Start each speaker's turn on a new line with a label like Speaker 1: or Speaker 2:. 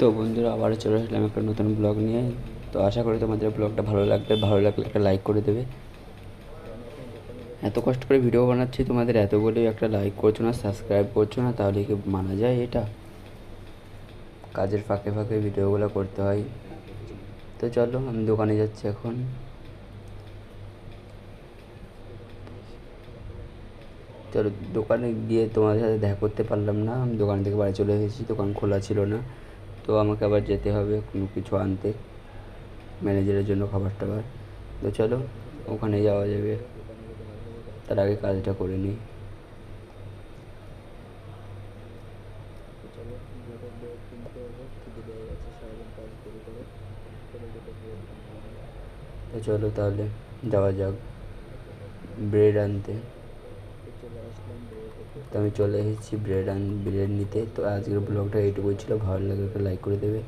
Speaker 1: তো বন্ধুরা আবারও চলে আসলাম একটা নতুন ব্লগ নিয়ে। তো আশা করি তোমাদের ব্লগটা ভালো লাগলে একটা লাইক করে দেবে। এত কষ্ট করে ভিডিও বানাচ্ছি, তোমাদের এত বলেও একটা লাইক করছো না, সাবস্ক্রাইব করছো না, তাহলে কি মানা যায়? এটা কাজের ফাঁকে ফাঁকে ভিডিওগুলো করতে হয়। তো চলো, আমি দোকানে যাচ্ছি এখন। চলো, দোকানে গিয়ে তোমাদের সাথে দেখা করতে পারলাম না, আমি দোকান থেকে বাড়ি চলে এসেছি, দোকান খোলা ছিল না। তো আমাকে আবার যেতে হবে কোনো কিছু আনতে, ম্যানেজারের জন্য খাবার টাবার। তো চলো, ওখানে যাওয়া যাবে, তার আগে কাজটা করে নিই। তো চলো তাহলে যাওয়া যাক ব্রেড আনতে। তো আমি চলে এসেছি ব্রেড নিতে। তো আজকের ব্লগটা এইটুকুই ছিল, ভালো লাগলে একটা লাইক করে দেবে।